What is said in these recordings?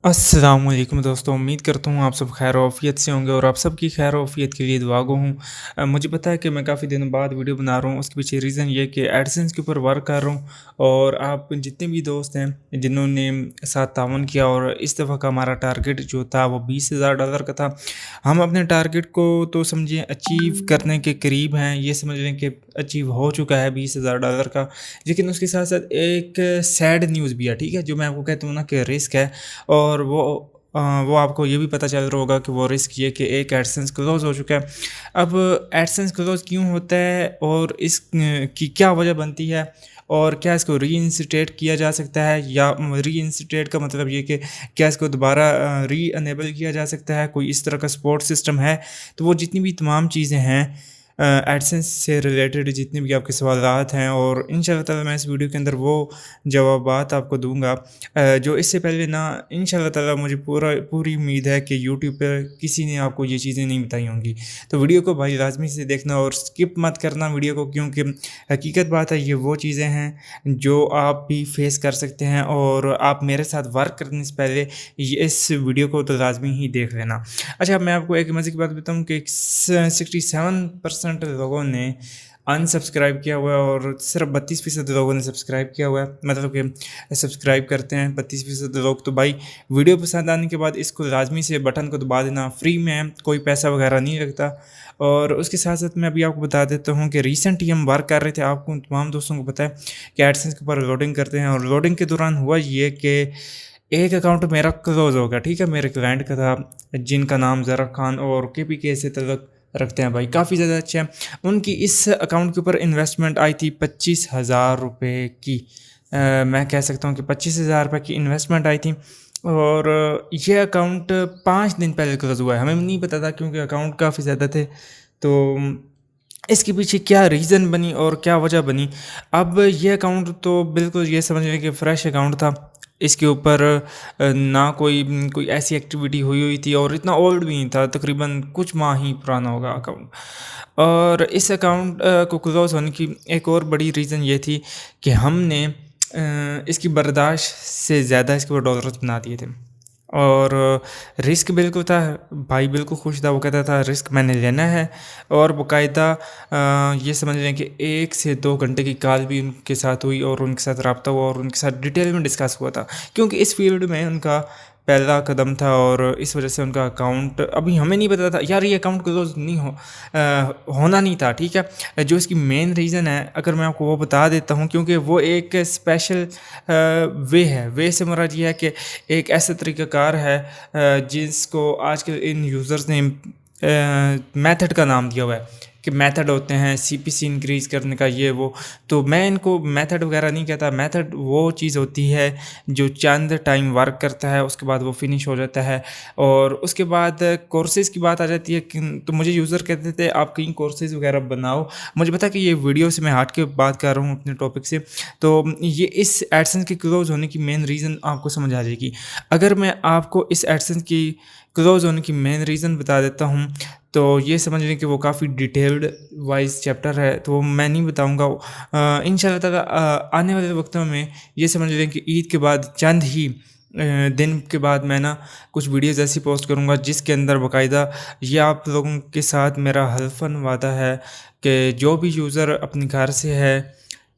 अस्सलामुअलैकुम दोस्तों, उम्मीद करता हूँ आप सब खैर आफ़ियत से होंगे और आप सबकी खैर आफ़ियत के लिए दुआ गो हूँ। मुझे पता है कि मैं काफ़ी दिनों बाद वीडियो बना रहा हूँ, उसके पीछे रीज़न ये है कि एडसेंस के ऊपर वर्क कर रहा हूँ। और आप जितने भी दोस्त हैं जिन्होंने साथ ताउन किया, और इस दफ़ा का हमारा टारगेट जो था वो $20,000 का था। हम अपने टारगेट को तो समझिए अचीव करने के करीब हैं, ये समझ लें कि अचीव हो चुका है $20,000 का। लेकिन उसके साथ-साथ एक सैड न्यूज़ भी है, ठीक है? जो मैं आपको कहता हूँ ना कि रिस्क है। और वो आपको ये भी पता चल रहा होगा कि वो रिस्क ये कि एक एडसेंस क्लोज़ हो चुका है। अब एडसेंस क्लोज़ क्यों होता है और की क्या वजह बनती है, और क्या इसको रीइंस्टेट किया जा सकता है, या रीइंस्टेट का मतलब ये कि क्या इसको दोबारा री-अनेबल किया जा सकता है, कोई इस तरह का सपोर्ट सिस्टम है? तो वो जितनी भी तमाम चीज़ें हैं एडसेंस से रिलेटेड, जितने भी आपके सवालात हैं, और इंशाअल्लाह ताला मैं इस वीडियो के अंदर वो जवाबात आपको दूँगा जो इससे पहले ना इंशाअल्लाह ताला मुझे पूरी उम्मीद है कि यूट्यूब पे किसी ने आपको ये चीज़ें नहीं बताई होंगी। तो वीडियो को भाई लाज़मी से देखना और स्किप मत करना वीडियो को, क्योंकि हकीकत बात है, ये वो चीज़ें हैं जो आप भी फेस कर सकते हैं, और आप मेरे साथ वर्क करने से पहले ये इस वीडियो को तो लाज़मी ही देख लेना। अच्छा, मैं आपको एक मज़े की बात बताऊँ कि 67% लोगों ने अनसब्सक्राइब किया हुआ है, और सिर्फ 32% लोगों ने सब्सक्राइब किया हुआ है। मतलब कि सब्सक्राइब करते हैं 32% लोग। तो भाई, वीडियो पसंद आने के बाद इसको लाजमी से बटन को दबा देना, फ्री में है, कोई पैसा वगैरह नहीं लगता। और उसके साथ साथ मैं अभी आपको बता देता हूँ कि रिसेंटली हम वर्क कर रहे थे, आपको तमाम दोस्तों को पता है कि एडसेंस के ऊपर लोडिंग करते हैं, और लोडिंग के दौरान हुआ ये कि एक अकाउंट मेरा क्लोज़ हो गया, ठीक है? मेरे क्लाइंट का था, जिनका नाम ज़रा खान और केपीके से तल्लुक़ रखते हैं भाई, काफ़ी ज़्यादा अच्छे हैं। उनकी इस अकाउंट के ऊपर इन्वेस्टमेंट आई थी ₹25,000 की। मैं कह सकता हूँ कि ₹25,000 की इन्वेस्टमेंट आई थी, और ये अकाउंट 5 दिन पहले क्लोज़ हुआ है। हमें नहीं पता था, क्योंकि अकाउंट काफ़ी ज़्यादा थे। तो इसके पीछे क्या रीज़न बनी और क्या वजह बनी? अब ये अकाउंट तो बिल्कुल ये समझ लें कि फ्रेश अकाउंट था। इसके ऊपर ना कोई ऐसी एक्टिविटी हुई थी, और इतना ओल्ड भी नहीं था, तकरीबन कुछ माह ही पुराना होगा अकाउंट। और इस अकाउंट को क्लोज़ होने की एक और बड़ी रीज़न ये थी कि हमने इसकी बर्दाश्त से ज़्यादा इसके ऊपर डॉलर्स बना दिए थे। और रिस्क बिल्कुल था, भाई बिल्कुल खुश था, वो कहता था रिस्क मैंने लेना है। और बाकायदा ये समझ लें कि 1 से 2 घंटे की कॉल भी उनके साथ हुई, और उनके साथ रब्ता हुआ, और उनके साथ डिटेल में डिस्कस हुआ था, क्योंकि इस फील्ड में उनका पहला कदम था, और इस वजह से उनका अकाउंट अभी हमें नहीं पता था यार, ये अकाउंट क्लोज नहीं होना नहीं था, ठीक है? जो इसकी मेन रीज़न है, अगर मैं आपको वो बता देता हूँ, क्योंकि वो एक स्पेशल वे है। वे से मुराद ये है कि एक ऐसा तरीक़ाकार है जिसको आजकल इन यूज़र्स ने मेथड का नाम दिया हुआ है, कि मेथड होते हैं सीपीसी इंक्रीज़ करने का, ये वो। तो मैं इनको मेथड वगैरह नहीं कहता। मेथड वो चीज़ होती है जो चंद टाइम वर्क करता है, उसके बाद वो फिनिश हो जाता है। और उसके बाद कोर्सेज़ की बात आ जाती है कि तो मुझे यूज़र कहते थे आप कहीं कोर्सेज़ वगैरह बनाओ। मुझे पता है कि ये वीडियो से मैं हट के बात कर रहा हूँ अपने टॉपिक से, तो ये इस एडसेंस के क्लोज़ होने की मेन रीज़न आपको समझ आ जाएगी। अगर मैं आपको इस एडसेंस की क्लोज़ होने की मेन रीज़न बता देता हूँ, तो ये समझ लें कि वो काफ़ी डिटेल्ड वाइज़ चैप्टर है, तो वो मैं नहीं बताऊँगा। इंशाअल्लाह ताला आने वाले वक्तों में ये समझ लें कि ईद के बाद चंद ही दिन के बाद मैं ना कुछ वीडियोज़ ऐसी पोस्ट करूँगा, जिसके अंदर बाकायदा ये आप लोगों के साथ मेरा हल्फ़न वादा है कि जो भी यूज़र अपने घर से है,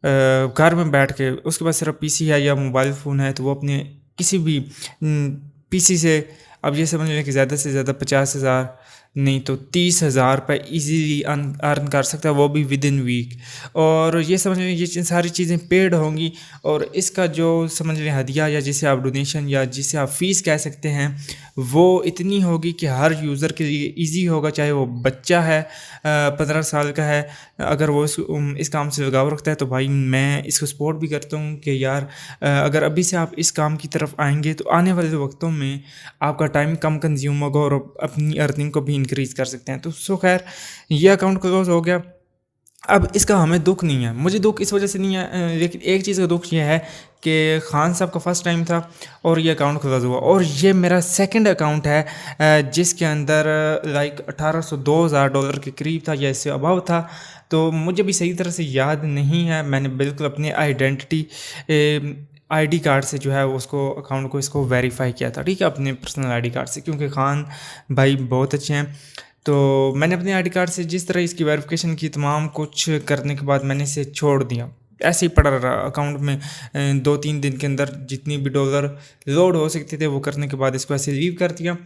घर में बैठ के उसके पास सिर्फ पीसी है या मोबाइल फ़ोन है, तो वो अपने किसी भी पीसी से, अब ये समझ लें कि ज़्यादा से ज़्यादा 50,000 नहीं तो 30,000 रुपये ईज़िली अर्न कर सकता है, वो भी विदिन वीक। और ये समझ लें ये सारी चीज़ें पेड होंगी, और इसका जो समझ लें हदिया, या जिसे आप डोनेशन या जिसे आप फ़ीस कह सकते हैं, वो इतनी होगी कि हर यूज़र के लिए ईज़ी होगा, चाहे वो बच्चा है 15 साल का है। अगर वो इस काम से लगाव रखता है, तो भाई मैं इसको सपोर्ट भी करता हूँ कि यार अगर अभी से आप इस काम की तरफ आएँगे, तो आने वाले वक्तों में आपका टाइम कम कंज़्यूम होगा, और अपनी अर्निंग को भी इंक्रीज़ कर सकते हैं। तो सो खैर, ये अकाउंट क्लोज़ हो गया। अब इसका हमें दुःख नहीं है, मुझे दुःख इस वजह से नहीं है, लेकिन एक चीज़ का दुःख ये है कि खान साहब का फर्स्ट टाइम था, और ये अकाउंट क्लोज़ हुआ, और ये मेरा सेकंड अकाउंट है जिसके अंदर लाइक $1,800-2,000 के करीब था, या इससे अबव था। तो मुझे भी सही तरह से याद नहीं है, मैंने बिल्कुल अपनी आइडेंटिटी आईडी कार्ड से जो है वो उसको अकाउंट को इसको वेरीफाई किया था, ठीक है, अपने पर्सनल आईडी कार्ड से, क्योंकि खान भाई बहुत अच्छे हैं। तो मैंने अपने आईडी कार्ड से जिस तरह इसकी वेरिफिकेशन की, तमाम कुछ करने के बाद मैंने इसे छोड़ दिया, ऐसे ही पड़ा रहा अकाउंट में। 2-3 दिन के अंदर जितनी भी डॉलर लोड हो सकते थे वो करने के बाद इसको ऐसे लीव कर दिया।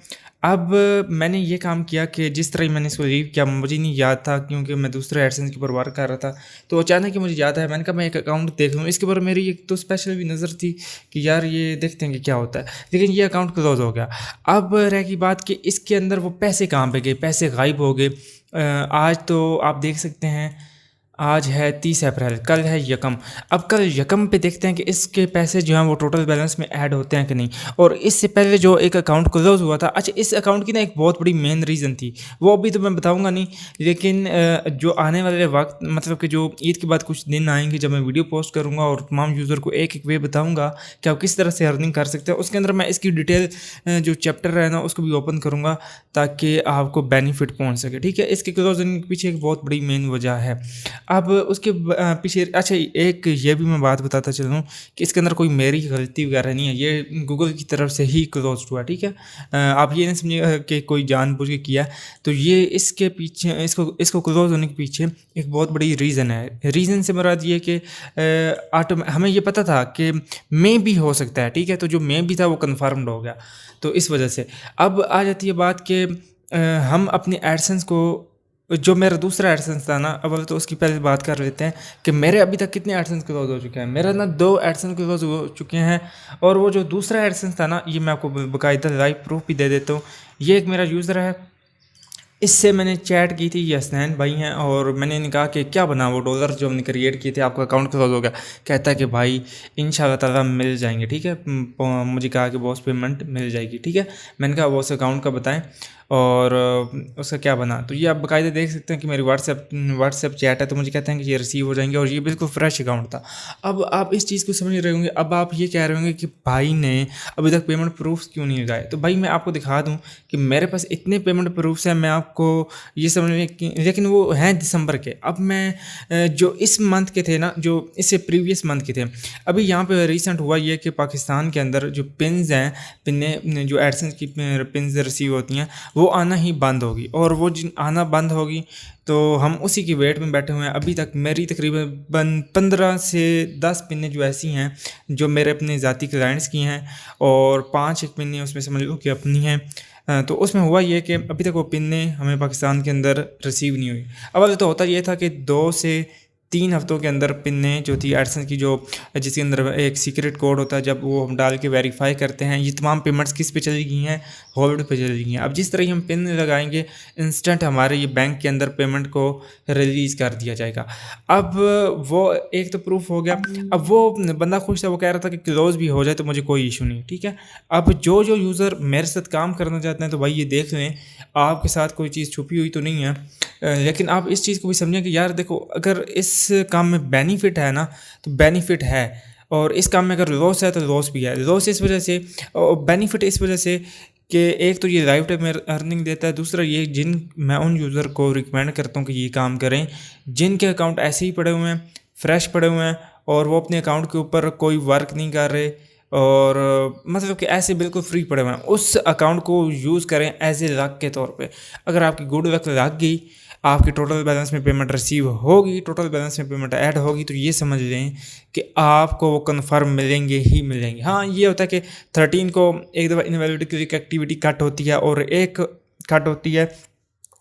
अब मैंने ये काम किया कि जिस तरह ही मैंने इसको लीव किया, मुझे नहीं याद था क्योंकि मैं दूसरे एडसेंस के ऊपर वर्क कर रहा था, तो अचानक ही मुझे याद है, मैंने कहा मैं एक अकाउंट देख लूँ। इसके ऊपर मेरी एक तो स्पेशल भी नज़र थी कि यार ये देखते हैं कि क्या होता है, लेकिन ये अकाउंट क्लोज हो गया। अब रह गई बात कि इसके अंदर वो पैसे कहाँ पे गए, पैसे गायब हो गए। आज तो आप देख सकते हैं, आज है 30 अप्रैल, कल है यकम। अब कल यकम पे देखते हैं कि इसके पैसे जो हैं वो टोटल बैलेंस में ऐड होते हैं कि नहीं। और इससे पहले जो एक अकाउंट क्लोज हुआ था, अच्छा इस अकाउंट की ना एक बहुत बड़ी मेन रीज़न थी, वो अभी तो मैं बताऊंगा नहीं, लेकिन जो आने वाले वक्त, मतलब कि जो ईद के बाद कुछ दिन आएंगे जब मैं वीडियो पोस्ट करूँगा और तमाम यूज़र को एक एक वे बताऊँगा कि आप किस तरह से अर्निंग कर सकते हैं, उसके अंदर मैं इसकी डिटेल जो चैप्टर है ना उसको भी ओपन करूँगा ताकि आपको बेनिफिट पहुँच सके, ठीक है। इसके क्लोज होने के पीछे एक बहुत बड़ी मेन वजह है। अब उसके पीछे अच्छा एक ये भी मैं बात बताता चलूँ कि इसके अंदर कोई मेरी गलती वगैरह नहीं है, ये गूगल की तरफ से ही क्लोज हुआ, ठीक है। आप ये नहीं समझिएगा कि कोई जानबूझ के किया, तो ये इसके पीछे इसको क्लोज होने के पीछे एक बहुत बड़ी रीज़न है। रीज़न से मुराद ये कि हमें ये पता था कि मे भी हो सकता है, ठीक है, तो जो मे भी था वो कन्फर्म्ड हो गया, तो इस वजह से अब आ जाती है बात कि हम अपनी एडसेंस को, जो मेरा दूसरा एडसेंस था ना, अब तो उसकी पहले बात कर लेते हैं कि मेरे अभी तक कितने एडसेंस क्लोज हो चुके हैं। मेरा ना 2 एडसेंस क्लोज हो चुके हैं, और वो जो दूसरा एडसेंस था ना, ये मैं आपको बाकायदा लाइव प्रूफ भी दे देता हूँ। ये एक मेरा यूज़र है, इससे मैंने चैट की थी, ये हसनैन भाई हैं, और मैंने इन्हें कहा कि क्या बना वो डॉलर जो हमने क्रिएट किए थे, आपका अकाउंट क्लोज हो गया। कहता है कि भाई इंशाल्लाह ताला मिल जाएंगे, ठीक है। मुझे कहा कि बॉस पेमेंट मिल जाएगी, ठीक है। मैंने कहा बॉस अकाउंट का बताएं और उसका क्या बना, तो ये आप बाकायदा देख सकते हैं कि मेरी व्हाट्सएप चैट है, तो मुझे कहते हैं कि ये रिसीव हो जाएंगे, और ये बिल्कुल फ्रेश अकाउंट था। अब आप इस चीज़ को समझ रहे होंगे, अब आप ये कह रहे होंगे कि भाई ने अभी तक पेमेंट प्रूफ क्यों नहीं लगाए। तो भाई मैं आपको दिखा दूँ कि मेरे पास इतने पेमेंट प्रूफ्स हैं, मैं आपको ये समझ में कि, लेकिन वो हैं दिसंबर के। अब मैं जो इस मंथ के थे ना, जो इससे प्रीवियस मंथ के थे, अभी यहाँ पे रिसेंट हुआ ये कि पाकिस्तान के अंदर जो पिन्स हैं, पिन्ने जो एडसेंस की पिन्स रिसीव होती हैं, वो आना ही बंद होगी, और वो जिन आना बंद होगी तो हम उसी की वेट में बैठे हुए हैं। अभी तक मेरी तकरीबन 15 से 10 पिन्ने जो ऐसी हैं जो मेरे अपने ज़ाती क्लाइंट्स की हैं, और 5 एक पिन्ने उसमें समझ लो कि अपनी हैं। तो उसमें हुआ ये कि अभी तक वो पिन्ने हमें पाकिस्तान के अंदर रिसीव नहीं हुई। अब तो होता ये था कि 2 से 3 हफ्तों के अंदर पिन्ने जो थी एडसेंस की, जो जिसके अंदर एक सीक्रेट कोड होता है, जब वो हम डाल के वेरीफाई करते हैं, ये तमाम पेमेंट्स किस पे चली गई हैं, होल्ड पे चली गई हैं। अब जिस तरह ही हम पिन लगाएंगे, इंस्टेंट हमारे ये बैंक के अंदर पेमेंट को रिलीज़ कर दिया जाएगा। अब वो एक तो प्रूफ हो गया। अब वो बंदा खुश था, वो कह रहा था कि क्लोज भी हो जाए तो मुझे कोई इशू नहीं, ठीक है। अब जो यूज़र मेरे साथ काम करना चाहते हैं, तो भाई ये देख लें आपके साथ कोई चीज़ छुपी हुई तो नहीं है, लेकिन आप इस चीज़ को भी समझें कि यार देखो, अगर इस काम में बेनिफिट है ना, तो बेनिफिट है, और इस काम में अगर लॉस है तो लॉस भी है। लॉस इस वजह से और बेनिफिट इस वजह से कि एक तो ये लाइफ टाइम अर्निंग देता है, दूसरा ये मैं उन यूज़र को रिकमेंड करता हूँ कि ये काम करें जिनके अकाउंट ऐसे ही पड़े हुए हैं, फ्रेश पड़े हुए हैं, और वो अपने अकाउंट के ऊपर कोई वर्क नहीं कर रहे, और मतलब कि ऐसे बिल्कुल फ्री पड़े हुए हैं। उस अकाउंट को यूज़ करें एज ए लक के तौर पे। अगर आपकी गुड लक लग गई, आपकी टोटल बैलेंस में पेमेंट रिसीव होगी, टोटल बैलेंस में पेमेंट ऐड होगी, तो ये समझ लें कि आपको वो कन्फर्म मिलेंगे ही मिलेंगे। हाँ, ये होता है कि 13 को एक दफ़ा इनवैलिड क्लिक एक्टिविटी कट होती है, और एक कट होती है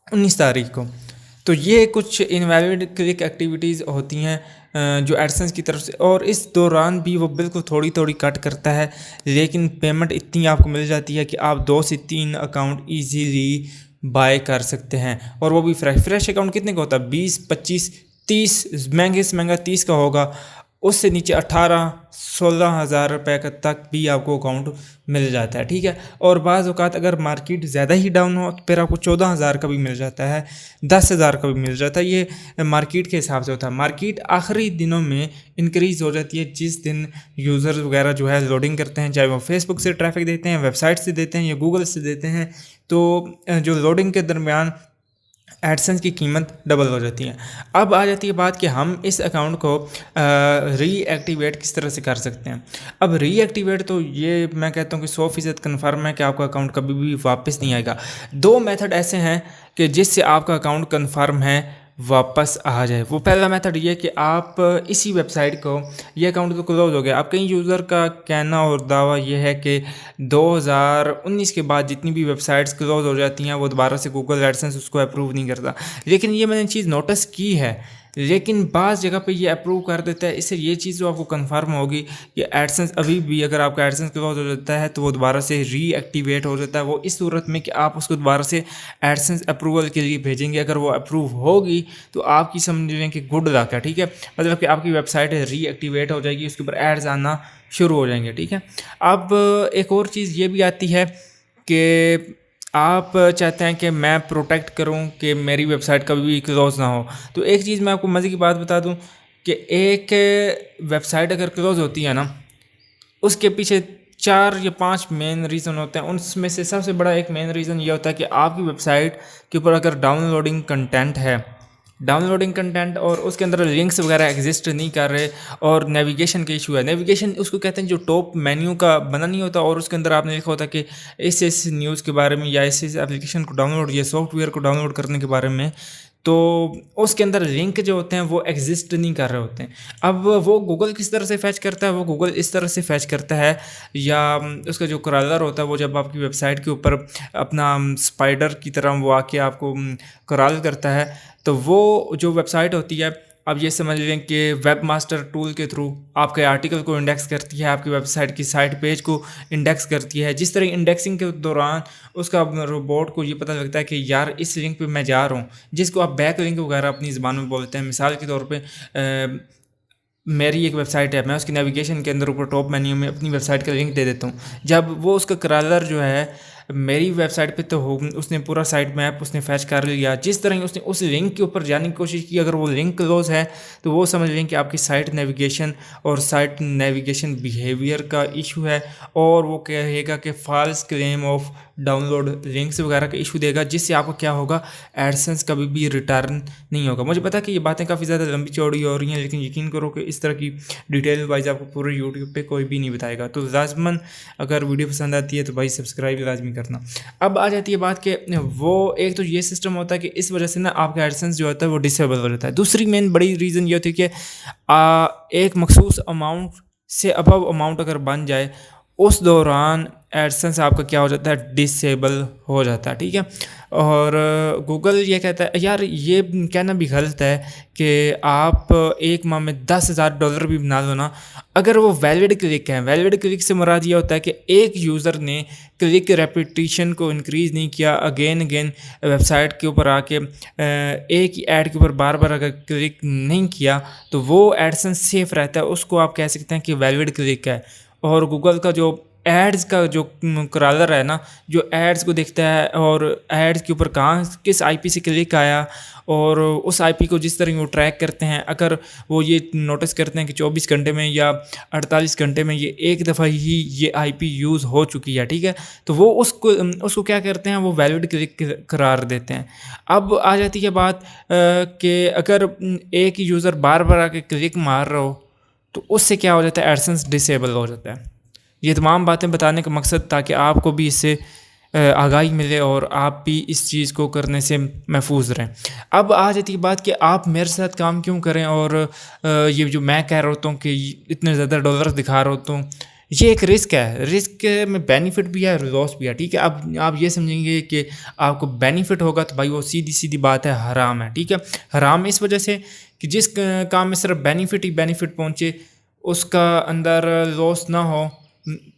19 तारीख को। तो ये कुछ इनवैलिड क्लिक एक्टिविटीज़ होती हैं जो एडसेंस की तरफ से, और इस दौरान भी वो बिल्कुल थोड़ी थोड़ी कट करता है, लेकिन पेमेंट इतनी आपको मिल जाती है कि आप 2 से 3 अकाउंट ईजीली बाय कर सकते हैं। और वो भी फ्रेश अकाउंट कितने का होता है, 20, 25, 30, महंगे से महंगा 30 का होगा, उससे नीचे 18-16 हज़ार रुपये का तक भी आपको अकाउंट मिल जाता है, ठीक है। और बाज़ औक़ात अगर मार्केट ज़्यादा ही डाउन हो तो फिर आपको 14,000 का भी मिल जाता है, 10,000 का भी मिल जाता है। ये मार्केट के हिसाब से होता है। मार्केट आखिरी दिनों में इंक्रीज़ हो जाती है जिस दिन यूज़र्स वगैरह जो है लोडिंग करते हैं, चाहे वो फेसबुक से ट्रैफिक देते हैं, वेबसाइट से देते हैं, या गूगल से देते हैं। तो जो लोडिंग के दरमियान एडसेंस की कीमत डबल हो जाती है। अब आ जाती है बात कि हम इस अकाउंट को रीएक्टिवेट किस तरह से कर सकते हैं। अब रीएक्टिवेट तो ये मैं कहता हूँ कि 100% कन्फर्म है कि आपका अकाउंट कभी भी वापस नहीं आएगा। दो मेथड ऐसे हैं कि जिससे आपका अकाउंट कन्फर्म है वापस आ जाए। वो पहला मेथड ये कि आप इसी वेबसाइट को, ये अकाउंट तो क्लोज हो गया। अब कई यूज़र का कहना और दावा ये है कि 2019 के बाद जितनी भी वेबसाइट्स क्लोज हो जाती हैं वो दोबारा से गूगल एडसेंस उसको अप्रूव नहीं करता। लेकिन ये मैंने चीज़ नोटिस की है, लेकिन बाज़ जगह पे ये अप्रूव कर देता है। इससे ये चीज़ जो आपको कंफर्म होगी कि एडसेंस अभी भी, अगर आपका एडसेंस क्लोज हो जाता है तो वो दोबारा से रीएक्टिवेट हो जाता है। वो इस सूरत में कि आप उसको दोबारा से एडसेंस अप्रूवल के लिए भेजेंगे। अगर वो अप्रूव होगी तो आपकी समझ लें कि गुड लक है, ठीक है। मतलब कि आपकी वेबसाइट रीएक्टिवेट हो जाएगी, उसके ऊपर एड्स आना शुरू हो जाएंगे, ठीक है। अब एक और चीज़ ये भी आती है कि आप चाहते हैं कि मैं प्रोटेक्ट करूं कि मेरी वेबसाइट कभी भी क्लोज़ ना हो। तो एक चीज़ मैं आपको मज़े की बात बता दूं कि एक वेबसाइट अगर क्लोज़ होती है ना, उसके पीछे 4 या 5 मेन रीज़न होते हैं। उनमें से सबसे बड़ा एक मेन रीज़न ये होता है कि आपकी वेबसाइट के ऊपर अगर डाउनलोडिंग कंटेंट और उसके अंदर लिंक्स वगैरह एग्जिस्ट नहीं कर रहे, और नेविगेशन का इशू है। नेविगेशन उसको कहते हैं जो टॉप मेन्यू का बना नहीं होता और उसके अंदर आपने लिखा होता है कि इस न्यूज़ के बारे में या इस एप्लीकेशन को डाउनलोड या सॉफ्टवेयर को डाउनलोड करने के बारे में, तो उसके अंदर लिंक जो होते हैं वो एग्जिस्ट नहीं कर रहे होते हैं। अब वो गूगल किस तरह से फैच करता है, वो गूगल इस तरह से फैच करता है, या उसका जो क्रॉलर होता है वो जब आपकी वेबसाइट के ऊपर अपना स्पाइडर की तरह वो आके आपको क्रॉल करता है, तो वो जो वेबसाइट होती है, अब ये समझ लें कि वेब मास्टर टूल के थ्रू आपके आर्टिकल को इंडेक्स करती है, आपकी वेबसाइट की साइट पेज को इंडेक्स करती है। जिस तरह इंडेक्सिंग के दौरान उसका रोबोट को ये पता लगता है कि यार इस लिंक पे मैं जा रहा हूँ, जिसको आप बैक लिंक वगैरह अपनी ज़बान में बोलते हैं। मिसाल के तौर पे मेरी एक वेबसाइट है, मैं उसकी नेविगेशन के अंदर ऊपर टॉप मेन्यू में अपनी वेबसाइट का लिंक दे देता हूँ। जब वो उसका क्रॉलर जो है मेरी वेबसाइट पे, तो हो उसने पूरा साइट मैप उसने फैच कर लिया। जिस तरह ही उसने उस लिंक के ऊपर जाने की कोशिश की, अगर वो लिंक क्लोज है तो वो समझ लें कि आपकी साइट नेविगेशन और साइट नेविगेशन बिहेवियर का इशू है, और वो कहेगा कि false claim of download links वगैरह का इशू देगा, जिससे आपको क्या होगा, एडसेंस कभी भी रिटर्न नहीं होगा। मुझे पता है कि ये बातें काफ़ी ज़्यादा लंबी चौड़ी हो रही हैं, लेकिन यकीन करो कि इस तरह की डिटेल वाइज आपको पूरे यूट्यूब पे कोई भी नहीं बताएगा। तो लाजमन अगर वीडियो पसंद आती है तो भाई सब्सक्राइब लाजमी करना। अब आ जाती है बात कि वो एक तो ये सिस्टम होता है कि इस वजह से ना आपका एडसेंस जो होता है वो डिसेबल हो जाता है। दूसरी मेन बड़ी रीज़न ये होती है कि एक मखसूस अमाउंट से अबव अमाउंट अगर बन जाए, उस दौरान एडसेंस आपका क्या हो जाता है, डिसेबल हो जाता है, ठीक है। और गूगल ये कहता है, यार ये कहना भी गलत है कि आप एक माह में $10,000 भी बना लो ना, अगर वो वैलिड क्लिक है। वैलिड क्लिक से मुराद ये होता है कि एक यूज़र ने क्लिक रेपिटेशन को इंक्रीज़ नहीं किया, अगेन वेबसाइट के ऊपर आके एक ही ऐड के ऊपर बार बार अगर क्लिक नहीं किया, तो वो एडसेंस सेफ रहता है। उसको आप कह सकते हैं कि वैलिड क्लिक है। और गूगल का जो एड्स का जो क्रॉलर है ना, जो एड्स को देखता है और एड्स के ऊपर कहाँ किस आईपी से क्लिक आया, और उस आईपी को जिस तरह वो ट्रैक करते हैं, अगर वो ये नोटिस करते हैं कि 24 घंटे में या 48 घंटे में ये एक दफ़ा ही ये आईपी यूज़ हो चुकी है, ठीक है, तो वो उसको क्या करते हैं, वो वैलिड क्लिक करार देते हैं। अब आ जाती है बात कि अगर एक ही यूज़र बार बार आके क्लिक मार रहा हो, तो उससे क्या हो जाता है, एडसेंस डिसेबल हो जाता है। ये तमाम बातें बताने का मकसद ताकि आपको भी इससे आगाही मिले और आप भी इस चीज़ को करने से महफूज रहें। अब आ जाती है बात कि आप मेरे साथ काम क्यों करें, और ये जो मैं कह रहा होता हूँ कि इतने ज़्यादा डॉलर दिखा रहा होता हूँ, ये एक रिस्क है। रिस्क में बेनिफिट भी है, लॉस भी है, ठीक है। अब आप ये समझेंगे कि आपको बेनिफिट होगा तो भाई वो सीधी सीधी बात है, हराम है, ठीक है। हराम इस वजह से कि जिस काम में सिर्फ बेनिफिट ही बेनिफिट पहुँचे, उसका अंदर लॉस ना हो,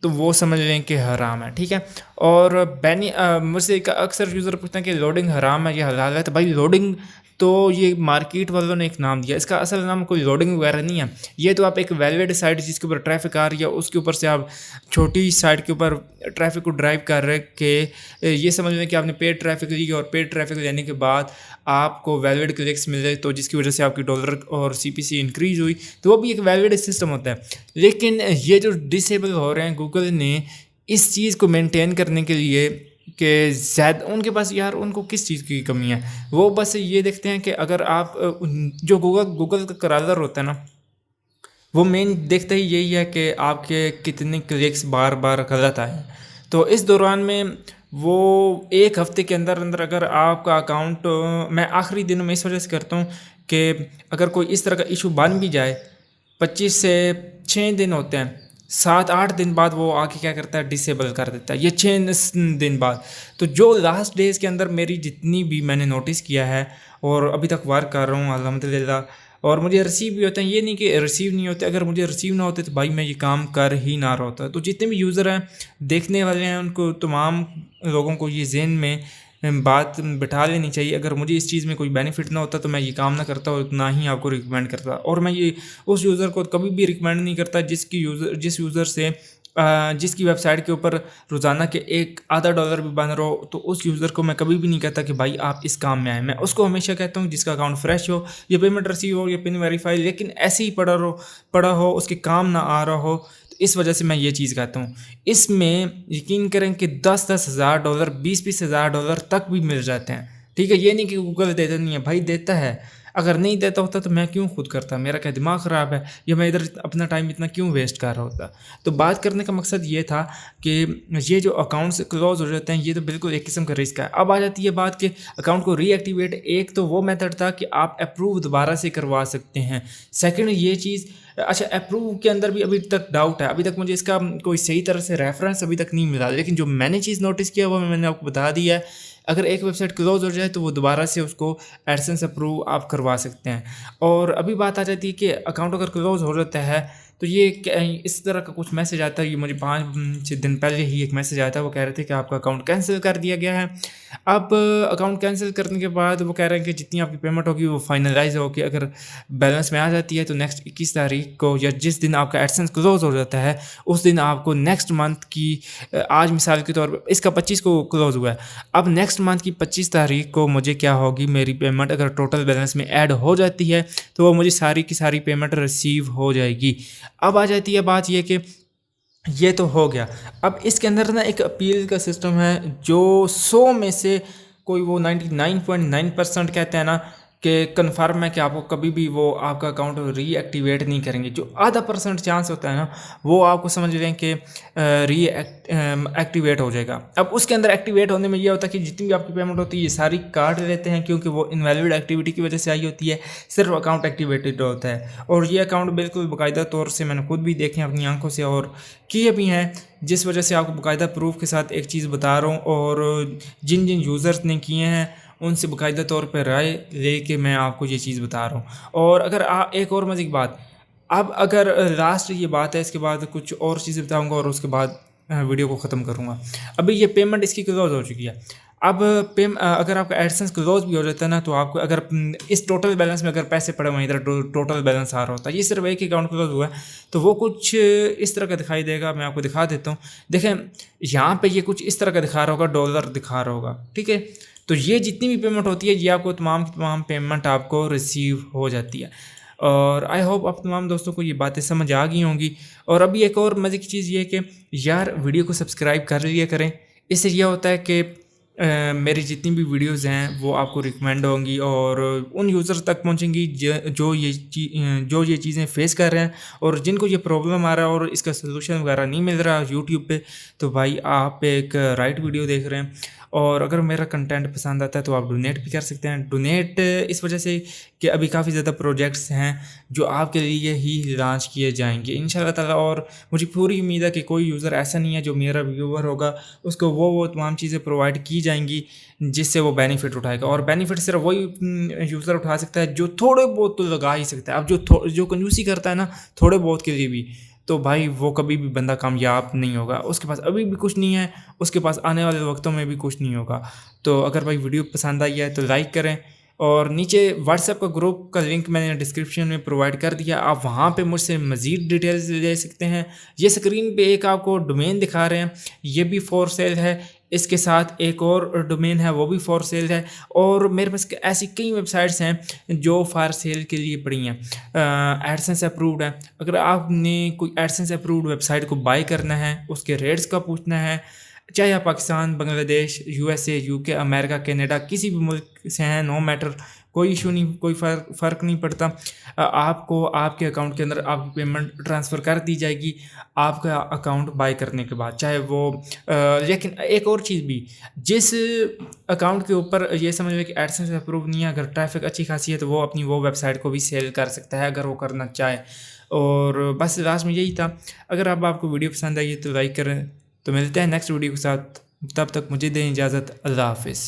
तो वो समझ लें कि हराम है, ठीक है। और मुझसे अक्सर यूज़र पूछते हैं कि लोडिंग हराम है या हलाल है। तो भाई लोडिंग तो ये मार्केट वालों ने एक नाम दिया, इसका असल नाम कोई लोडिंग वगैरह नहीं है। ये तो आप एक वैलिड साइट जिसके ऊपर ट्रैफिक आ रही है, उसके ऊपर से आप छोटी साइट के ऊपर ट्रैफिक को ड्राइव कर रहे के ये समझ लें कि आपने पेड ट्रैफिक ली, और पेड ट्रैफिक लेने के बाद आपको वैलिड क्लिक्स मिले, तो जिसकी वजह से आपकी डॉलर और सीपीसी इंक्रीज़ हुई, तो वो भी एक वैलिड सिस्टम होता है। लेकिन ये जो डिसेबल हो रहे हैं, गूगल ने इस चीज़ को मेंटेन करने के लिए कि ज़्यादा उनके पास यार उनको किस चीज़ की कमी है। वो बस ये देखते हैं कि अगर आप जो गूगल का क्रॉलर होता है ना, वो मेन देखता ही यही है कि आपके कितने क्लिक्स बार-बार गलत आए हैं। तो इस दौरान में वो 1 हफ़्ते के अंदर-अंदर अगर आपका अकाउंट मैं आखिरी दिनों में इस वजह से करता हूँ कि अगर कोई इस तरह का इश्यू बन भी जाए, 25 से 6 दिन होते हैं, 7-8 दिन बाद वो आके क्या करता है, डिसेबल कर देता है, ये 6 दिन बाद। तो जो लास्ट डेज़ के अंदर मेरी जितनी भी मैंने नोटिस किया है और अभी तक वर्क कर रहा हूँ अल्हम्दुलिल्लाह, और मुझे रिसीव भी होते हैं, ये नहीं कि रिसीव नहीं होते। अगर मुझे रिसीव ना होते तो भाई मैं ये काम कर ही ना रहा होता। तो जितने भी यूज़र हैं, देखने वाले हैं, उनको तमाम लोगों को ये ज़हन में बात बिठा लेनी चाहिए। अगर मुझे इस चीज़ में कोई बेनिफिट ना होता तो मैं ये काम ना करता और ना ही आपको रिकमेंड करता। और मैं ये उस यूज़र को कभी भी रिकमेंड नहीं करता जिस यूज़र से जिसकी वेबसाइट के ऊपर रोज़ाना के एक आधा डॉलर भी बन रहा हो, तो उस यूज़र को मैं कभी भी नहीं कहता कि भाई आप इस काम में आएँ। मैं उसको हमेशा कहता हूँ जिसका अकाउंट फ्रेश हो, या पेमेंट रिसीव हो, या पिन वेरीफाई, लेकिन ऐसे ही पड़ा हो, उसके काम ना आ रहा हो। तो इस वजह से मैं ये चीज़ कहता हूँ। इसमें यकीन करें कि 10-10 हज़ार डॉलर, 20-20 हज़ार डॉलर तक भी मिल जाते हैं। ठीक है, ये नहीं कि गूगल देता नहीं है, भाई देता है। अगर नहीं देता होता तो मैं क्यों खुद करता? मेरा क्या दिमाग ख़राब है, या मैं इधर अपना टाइम इतना क्यों वेस्ट कर रहा होता? तो बात करने का मकसद ये था कि ये जो अकाउंट्स क्लोज़ हो जाते हैं, ये तो बिल्कुल एक किस्म का रिस्क है। अब आ जाती है बात कि अकाउंट को रीएक्टिवेट, एक तो वो मेथड था कि आप अप्रूव दोबारा से करवा सकते हैं। सेकंड ये चीज़, अच्छा अप्रूव के अंदर भी अभी तक डाउट है, अभी तक मुझे इसका कोई सही तरह से रेफरेंस अभी तक नहीं मिला। लेकिन जो मैंने चीज़ नोटिस किया वो मैंने आपको बता दिया है। अगर एक वेबसाइट क्लोज़ हो जाए तो वो दोबारा से उसको एडसेंस अप्रूव आप करवा सकते हैं। और अभी बात आ जाती है कि अकाउंट अगर क्लोज़ हो जाता है तो ये इस तरह का कुछ मैसेज आता है। ये मुझे 5-6 दिन पहले ही एक मैसेज आया था, वो कह रहे थे कि आपका अकाउंट कैंसिल कर दिया गया है। अब अकाउंट कैंसिल करने के बाद वो कह रहे हैं कि जितनी आपकी पेमेंट होगी वो फाइनलाइज़ होगी, अगर बैलेंस में आ जाती है तो नेक्स्ट 21 तारीख को, या जिस दिन आपका एडसेंस क्लोज़ हो जाता है उस दिन आपको नेक्स्ट मंथ की आज मिसाल के तौर पे इसका 25 को क्लोज़ हुआ है। अब नेक्स्ट मंथ की 25 तारीख को मुझे क्या होगी, मेरी पेमेंट अगर टोटल बैलेंस में ऐड हो जाती है तो वो मुझे सारी की सारी पेमेंट रिसीव हो जाएगी। अब आ जाती है बात ये कि ये तो हो गया। अब इसके अंदर ना एक अपील का सिस्टम है, जो 100 में से कोई वो 99.9% कहते हैं ना कि कन्फर्म है कि आपको कभी भी वो आपका अकाउंट रीएक्टिवेट नहीं करेंगे। जो आधा % चांस होता है ना, वो आपको समझ लें कि एक्टिवेट हो जाएगा। अब उसके अंदर एक्टिवेट होने में ये होता है कि जितनी भी आपकी पेमेंट होती है ये सारी काट लेते हैं, क्योंकि वो इनवैलिड एक्टिविटी की वजह से आई होती है। सिर्फ अकाउंट एक्टिवेटेड होता है, और ये अकाउंट बिल्कुल बाकायदा तौर से मैंने खुद भी देखे हैं अपनी आंखों से और किए भी हैं, जिस वजह से आपको बाकायदा प्रूफ के साथ एक चीज़ बता रहा हूँ। और जिन जिन यूज़र्स ने किए हैं उनसे बाकायदा तौर पर राय लेके मैं आपको ये चीज़ बता रहा हूँ। और अगर एक और मज़े की बात, अब अगर लास्ट ये बात है, इसके बाद कुछ और चीज़ें बताऊँगा और उसके बाद वीडियो को ख़त्म करूँगा। अभी ये पेमेंट इसकी क्लोज़ हो चुकी है। अब अगर आपका एडसेंस क्लोज़ भी हो जाता है ना, तो आपको अगर इस टोटल बैलेंस में अगर पैसे पड़े हुए हैं, इधर टोटल बैलेंस आ रहा होता है, ये सिर्फ एक अकाउंट क्लोज़ हुआ है, तो वो कुछ इस तरह का दिखाई देगा। मैं आपको दिखा देता हूँ। देखें, यहाँ पे ये कुछ इस तरह का दिखा रहा होगा, डॉलर दिखा रहा होगा, ठीक है। तो ये जितनी भी पेमेंट होती है, ये आपको तमाम पेमेंट आपको रिसीव हो जाती है। और आई होप आप तमाम दोस्तों को ये बातें समझ आ गई होंगी। और अभी एक और मज़े की चीज़ ये है कि यार वीडियो को सब्सक्राइब कर लिया करें। इससे यह होता है कि मेरी जितनी भी वीडियोज़ हैं वो आपको रिकमेंड होंगी और उन यूज़र तक पहुंचेंगी जो ये चीज़ें फ़ेस कर रहे हैं और जिनको ये प्रॉब्लम आ रहा है और इसका सलूशन वगैरह नहीं मिल रहा यूट्यूब पे। तो भाई आप एक राइट वीडियो देख रहे हैं। और अगर मेरा कंटेंट पसंद आता है तो आप डोनेट भी कर सकते हैं। डोनेट इस वजह से कि अभी काफ़ी ज़्यादा प्रोजेक्ट्स हैं जो आपके लिए ही लॉन्च किए जाएंगे इंशाल्लाह ताला। और मुझे पूरी उम्मीद है कि कोई यूज़र ऐसा नहीं है जो मेरा व्यूअर होगा उसको वो तमाम चीज़ें प्रोवाइड की जाएंगी जिससे वो बेनिफिट उठाएगा। और बेनिफिट सिर्फ वही यूज़र उठा सकता है जो थोड़े बहुत तो लगा ही सकता है। अब जो कंजूसी करता है ना थोड़े बहुत के लिए भी, तो भाई वो कभी भी बंदा कामयाब नहीं होगा। उसके पास अभी भी कुछ नहीं है, उसके पास आने वाले वक्तों में भी कुछ नहीं होगा। तो अगर भाई वीडियो पसंद आई है तो लाइक करें। और नीचे व्हाट्सएप का ग्रुप का लिंक मैंने डिस्क्रिप्शन में प्रोवाइड कर दिया, आप वहाँ पे मुझसे मज़ीद डिटेल्स ले सकते हैं। ये स्क्रीन पे एक आपको डोमेन दिखा रहे हैं, ये भी फॉर सेल है। इसके साथ एक और डोमेन है वो भी फॉर सेल है। और मेरे पास ऐसी कई वेबसाइट्स हैं जो फॉर सेल के लिए पड़ी हैं, एडसेंस अप्रूव्ड है। अगर आपने कोई एडसेंस अप्रूव्ड वेबसाइट को बाय करना है, उसके रेट्स का पूछना है, चाहे आप Pakistan, Bangladesh, USA, UK, America, Canada किसी भी मुल्क से हैं, नो मैटर, कोई इशू नहीं, कोई फ़र्क नहीं पड़ता। आपको आपके अकाउंट के अंदर आपकी पेमेंट ट्रांसफ़र कर दी जाएगी आपका अकाउंट बाय करने के बाद, चाहे वो लेकिन एक और चीज़ भी, जिस अकाउंट के ऊपर ये समझ लें कि एडसेंस अप्रूव नहीं है, अगर ट्रैफिक अच्छी खासी है तो वो अपनी वो वेबसाइट को भी सेल कर सकता है अगर वो करना चाहे। और बस लास्ट में यही था। अगर अब आपको वीडियो पसंद आई है तो लाइक करें। तो मिलते हैं नेक्स्ट वीडियो के साथ, तब तक मुझे दें इजाज़त। अल्लाह हाफ़िज़।